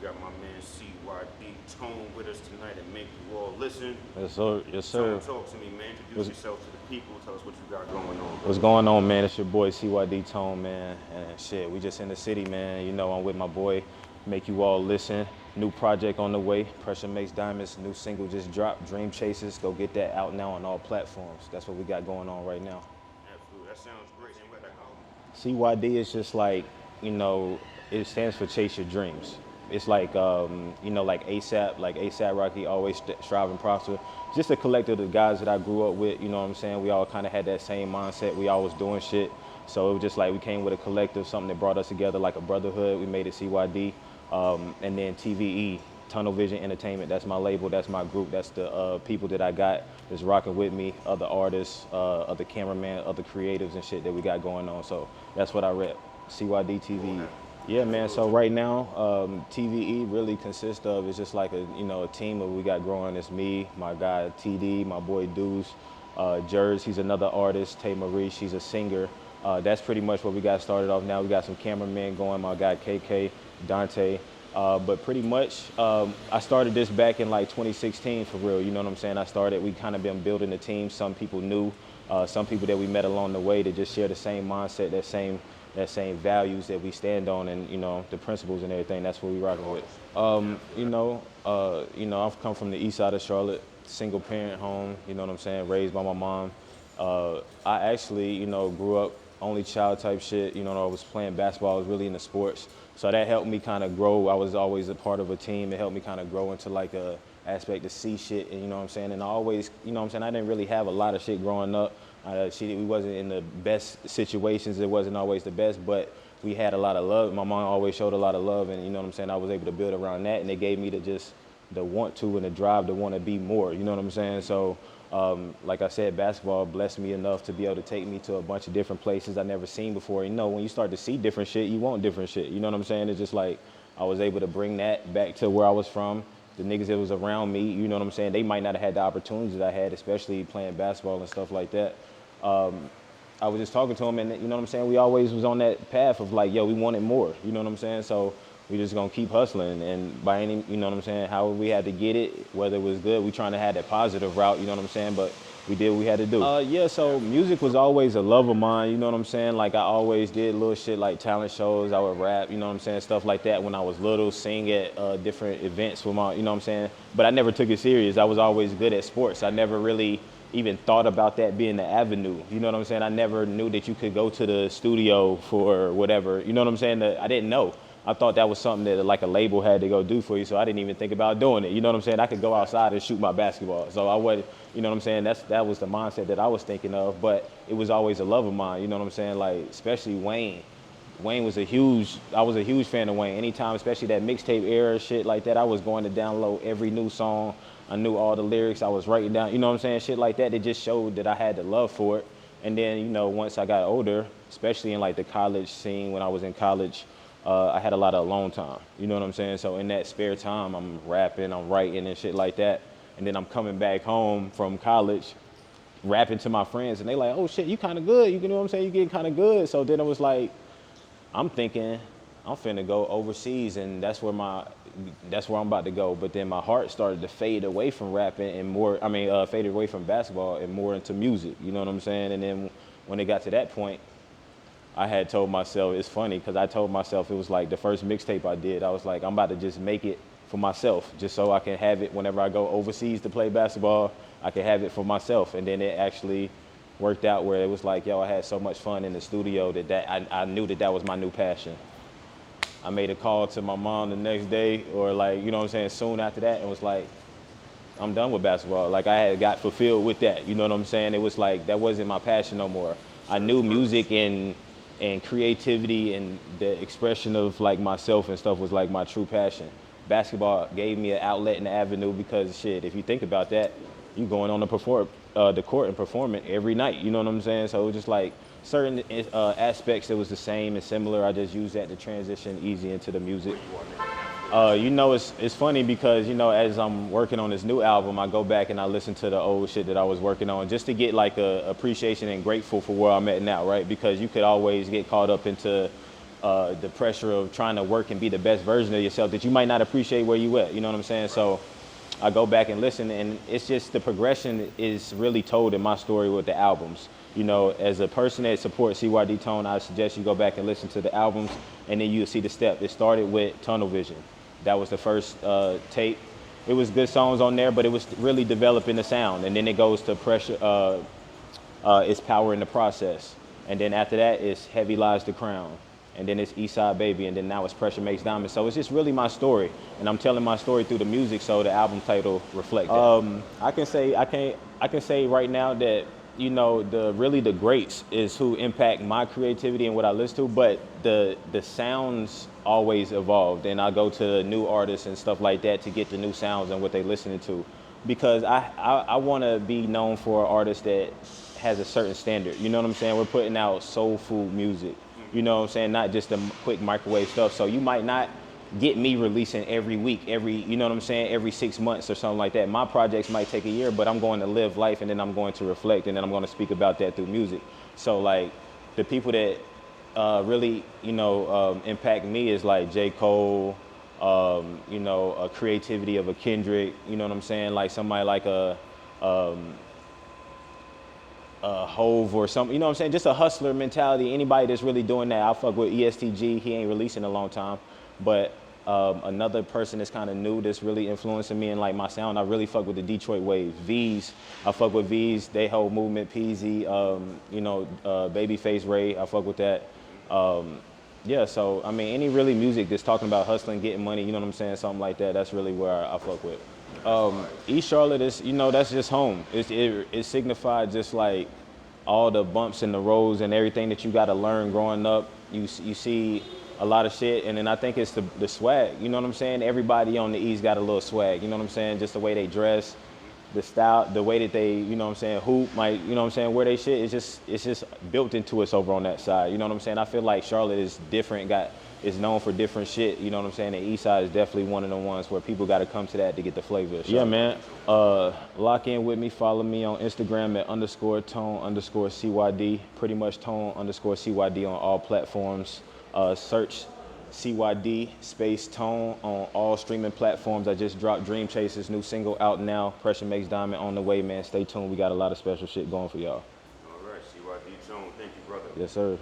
got my man CYD Tone with us tonight and make you all listen. Yes, sir. Yes, sir. Tone, talk to me, man. Introduce yourself to the people. Tell us what you got going on. What's going on, man? It's your boy CYD Tone, man. And shit, we just in the city, man. You know, I'm with my boy. Make you all listen. New project on the way. Pressure Makes Diamonds. New single just dropped. Dream Chasers. Go get that out now on all platforms. That's what we got going on right now. Absolutely. That sounds great. And what that album? CYD is just like, you know, it stands for Chase Your Dreams. It's like, you know, like ASAP Rocky, always strive and prosper. Just a collective of the guys that I grew up with, you know what I'm saying? We all kind of had that same mindset. We all was doing shit. So it was just like we came with a collective, something that brought us together like a brotherhood. We made it CYD. And then TVE, Tunnel Vision Entertainment, that's my label, that's my group, that's the people that I got that's rocking with me, other artists, other cameramen, other creatives and shit that we got going on. So that's what I rep, CYD TVE. Yeah, man, so right now, TVE really consists of, it's just like a team that we got growing. It's me, my guy TD, my boy Deuce, Jers, he's another artist, Tay Marie, she's a singer. That's pretty much what we got started off now. We got some cameramen going, my guy KK, Dante. But pretty much, I started this back in like 2016 for real, you know what I'm saying? We kind of been building a team. Some people knew, some people that we met along the way that just share the same mindset, that same values that we stand on, and you know the principles and everything. That's what we rocking with. I've come from the east side of Charlotte, single parent home. You know what I'm saying? Raised by my mom. I actually, grew up only child type shit. You know, I was playing basketball. I was really into sports, so that helped me kind of grow. I was always a part of a team. It helped me kind of grow into like a aspect to see shit, and you know what I'm saying. And I always, I didn't really have a lot of shit growing up. We wasn't in the best situations. It wasn't always the best, but we had a lot of love. My mom always showed a lot of love, and you know what I'm saying. I was able to build around that, and it gave me the want to and the drive to want to be more. You know what I'm saying? So, like I said, basketball blessed me enough to be able to take me to a bunch of different places I never seen before. You know, when you start to see different shit, you want different shit. You know what I'm saying? It's just like I was able to bring that back to where I was from. The niggas that was around me, you know what I'm saying? They might not have had the opportunities that I had, especially playing basketball and stuff like that. I was just talking to him, and you know what I'm saying, we always was on that path of like, yo, we wanted more, you know what I'm saying? So we just gonna keep hustling, and by any, you know what I'm saying, how we had to get it, whether it was good, we trying to have that positive route, you know what I'm saying, but we did what we had to do. Yeah, so music was always a love of mine, you know what I'm saying? Like I always did little shit like talent shows, I would rap, you know what I'm saying, stuff like that when I was little, sing at different events with my, you know what I'm saying? But I never took it serious. I was always good at sports. I never really even thought about that being the avenue. You know what I'm saying? I never knew that you could go to the studio for whatever. You know what I'm saying? I didn't know. I thought that was something that like a label had to go do for you, so I didn't even think about doing it. You know what I'm saying? I could go outside and shoot my basketball. So I would, you know what I'm saying? That was the mindset that I was thinking of, but it was always a love of mine. You know what I'm saying? Like, especially Wayne. I was a huge fan of Wayne. Anytime, especially that mixtape era, shit like that, I was going to download every new song. I knew all the lyrics. I was writing down, you know what I'm saying? Shit like that. It just showed that I had the love for it. And then, you know, once I got older, especially in like the college scene, when I was in college, I had a lot of alone time. You know what I'm saying? So in that spare time, I'm rapping, I'm writing and shit like that. And then I'm coming back home from college, rapping to my friends, and they like, oh shit, you kind of good. You know what I'm saying? You getting kind of good. So then it was like, I'm thinking I'm finna go overseas, and that's where I'm about to go. But then my heart started to fade away from rapping and faded away from basketball and more into music. You know what I'm saying? And then when it got to that point, I had told myself, it's funny because I told myself it was like the first mixtape I did. I was like, I'm about to just make it for myself, just so I can have it whenever I go overseas to play basketball. I can have it for myself, and then it actually worked out where it was like, yo, I had so much fun in the studio that I knew that was my new passion. I made a call to my mom the next day, or like, you know what I'm saying, soon after that, and was like, I'm done with basketball. Like I had got fulfilled with that, you know what I'm saying? It was like, that wasn't my passion no more. I knew music and creativity and the expression of like myself and stuff was like my true passion. Basketball gave me an outlet and an avenue because shit, if you think about that, you going on the court and performing every night, you know what I'm saying? So it was just like certain aspects that was the same and similar. I just used that to transition easy into the music. It's funny because, you know, as I'm working on this new album, I go back and I listen to the old shit that I was working on just to get like a appreciation and grateful for where I'm at now, right? Because you could always get caught up into the pressure of trying to work and be the best version of yourself that you might not appreciate where you at. You know what I'm saying? So I go back and listen, and it's just the progression is really told in my story with the albums. You know, as a person that supports CYD Tone, I suggest you go back and listen to the albums, and then you'll see the step. It started with Tunnel Vision. That was the first tape. It was good songs on there, but it was really developing the sound. And then it goes to Pressure, it's Power in the Process. And then after that, it's Heavy Lies the Crown. And then it's Eastside Baby, and then now it's Pressure Makes Diamonds. So it's just really my story, and I'm telling my story through the music. So the album title reflects that. I can say right now that, you know, the greats is who impact my creativity and what I listen to. But the sounds always evolved, and I go to new artists and stuff like that to get the new sounds and what they listening to, because I want to be known for an artist that has a certain standard. You know what I'm saying? We're putting out soulful music. You know what I'm saying? Not just the quick microwave stuff. So you might not get me releasing every week, you know what I'm saying, every 6 months or something like that. My projects might take a year, but I'm going to live life, and then I'm going to reflect, and then I'm going to speak about that through music. So like the people that really, you know, impact me is like J. Cole, you know, a creativity of a Kendrick, you know what I'm saying? Like somebody like a Hove or something, you know what I'm saying? Just a hustler mentality. Anybody that's really doing that, I fuck with ESTG. He ain't released in a long time, but another person that's kind of new that's really influencing me and like my sound, I really fuck with the Detroit wave. V's, I fuck with V's. They whole movement, Peasy, you know, Babyface Ray, I fuck with that. Yeah, so I mean, any really music that's talking about hustling, getting money, you know what I'm saying, something like that. That's really where I fuck with. East Charlotte is, you know, that's just home. It signified just like all the bumps in the roads and everything that you got to learn growing up. You see a lot of shit, and then I think it's the swag. You know what I'm saying? Everybody on the East got a little swag. You know what I'm saying? Just the way they dress, the style, the way that they, you know what I'm saying, hoop, might, you know what I'm saying, where they shit. It's just built into us over on that side. You know what I'm saying? I feel like Charlotte is different. Is known for different shit, you know what I'm saying? The East Side is definitely one of the ones where people got to come to that to get the flavor. Yeah, man. Lock in with me. Follow me on Instagram at _tone_CYD. Pretty much tone_CYD on all platforms. Search CYD space tone on all streaming platforms. I just dropped Dream Chasers, new single out now. Pressure Makes Diamond on the way, man. Stay tuned. We got a lot of special shit going for y'all. All right, CYD Tone. Thank you, brother. Yes, sir.